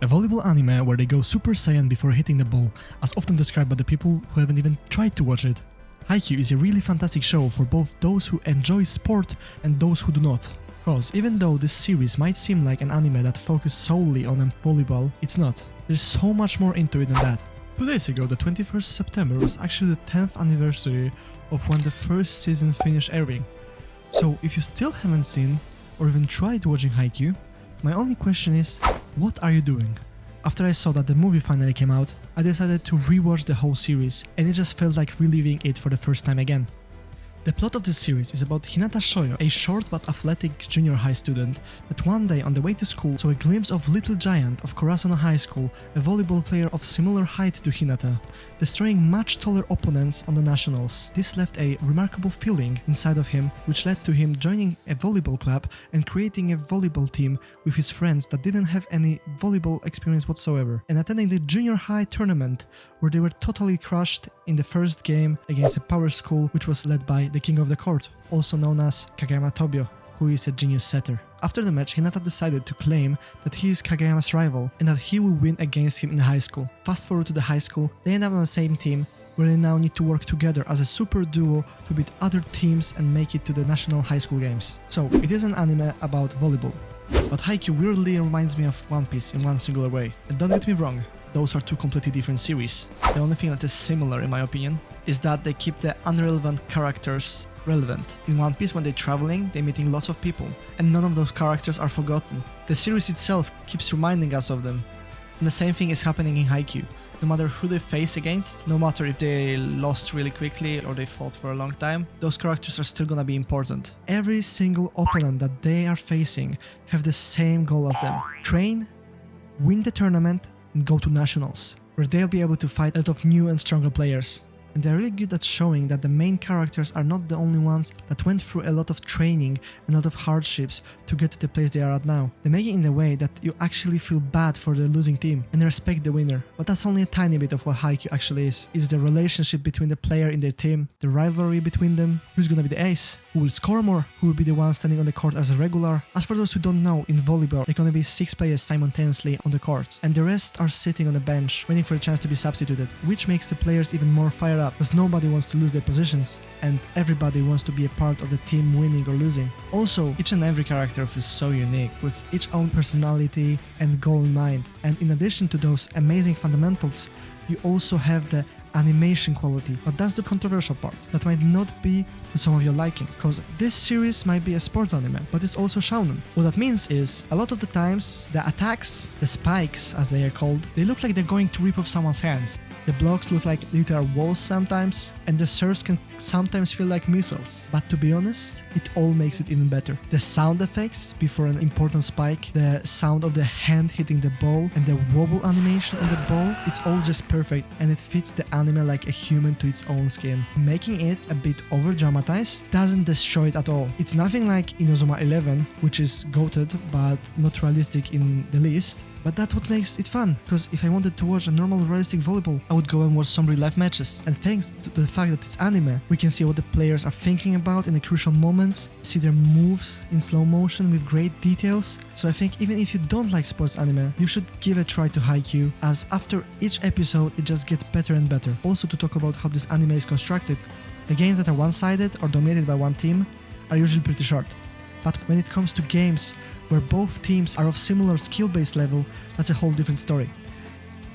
A volleyball anime where they go Super Saiyan before hitting the ball, as often described by the people who haven't even tried to watch it. Haikyuu is a really fantastic show for both those who enjoy sport and those who do not. Cause even though this series might seem like an anime that focuses solely on volleyball, it's not. There's so much more into it than that. 2 days ago, the 21st September, was actually the 10th anniversary of when the first season finished airing. So if you still haven't seen or even tried watching Haikyuu, my only question is, what are you doing? After I saw that the movie finally came out, I decided to rewatch the whole series, and it just felt like reliving it for the first time again. The plot of this series is about Hinata Shoyo, a short but athletic junior high student that one day on the way to school saw a glimpse of Little Giant of Kurasuno High School, a volleyball player of similar height to Hinata, destroying much taller opponents on the nationals. This left a remarkable feeling inside of him, which led to him joining a volleyball club and creating a volleyball team with his friends that didn't have any volleyball experience whatsoever, and attending the junior high tournament where they were totally crushed in the first game against a power school which was led by the king of the court, also known as Kageyama Tobio, who is a genius setter. After the match, Hinata decided to claim that he is Kageyama's rival and that he will win against him in high school. Fast forward to the high school, they end up on the same team, where they now need to work together as a super duo to beat other teams and make it to the national high school games. So, it is an anime about volleyball. But Haikyuu weirdly reminds me of One Piece in one singular way. And don't get me wrong, those are two completely different series. The only thing that is similar, in my opinion, is that they keep the unrelevant characters relevant. In One Piece, when they're traveling, they're meeting lots of people, and none of those characters are forgotten. The series itself keeps reminding us of them. And the same thing is happening in Haikyuu. No matter who they face against, no matter if they lost really quickly or they fought for a long time, those characters are still gonna be important. Every single opponent that they are facing have the same goal as them. Train, win the tournament, and go to nationals, where they'll be able to fight a lot of new and stronger players. And they're really good at showing that the main characters are not the only ones that went through a lot of training and a lot of hardships to get to the place they are at now. They make it in a way that you actually feel bad for the losing team and respect the winner. But that's only a tiny bit of what Haikyuu actually is. It's the relationship between the player in their team, the rivalry between them, who's gonna be the ace, who will score more, who will be the one standing on the court as a regular. As for those who don't know, in volleyball, there are gonna be 6 players simultaneously on the court, and the rest are sitting on the bench, waiting for a chance to be substituted, which makes the players even more fired up, because nobody wants to lose their positions, and everybody wants to be a part of the team winning or losing. Also, each and every character is so unique, with each own personality and goal in mind, and in addition to those amazing fundamentals, you also have the animation quality. But that's the controversial part. That might not be to some of your liking, because this series might be a sports anime, but it's also shounen. What that means is, a lot of the times, the attacks, the spikes as they are called, they look like they're going to rip off someone's hands. The blocks look like literal walls sometimes, and the serves can sometimes feel like missiles. But to be honest, it all makes it even better. The sound effects before an important spike, the sound of the hand hitting the ball, and the wobble animation on the ball, it's all just perfect, and it fits the anime like a human to its own skin. Making it a bit over-dramatized doesn't destroy it at all. It's nothing like Inazuma 11, which is goated but not realistic in the least. But that's what makes it fun, because if I wanted to watch a normal realistic volleyball, I would go and watch some real life matches. And thanks to the fact that it's anime, we can see what the players are thinking about in the crucial moments, see their moves in slow motion with great details. So I think even if you don't like sports anime, you should give a try to Haikyuu, as after each episode it just gets better and better. Also, to talk about how this anime is constructed, the games that are one-sided or dominated by one team are usually pretty short. But when it comes to games where both teams are of similar skill-based level, that's a whole different story.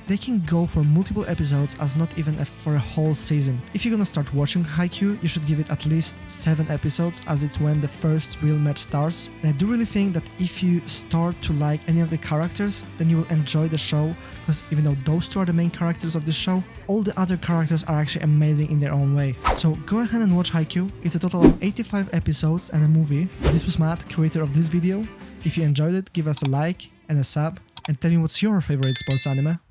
They can go for multiple episodes as not even for a whole season. If you're gonna start watching Haikyuu, you should give it at least 7 episodes, as it's when the first real match starts. And I do really think that if you start to like any of the characters, then you will enjoy the show, because even though those two are the main characters of the show, all the other characters are actually amazing in their own way. So go ahead and watch Haikyuu. It's a total of 85 episodes and a movie. This was Matt, creator of this video. If you enjoyed it, give us a like and a sub, and tell me what's your favorite sports anime.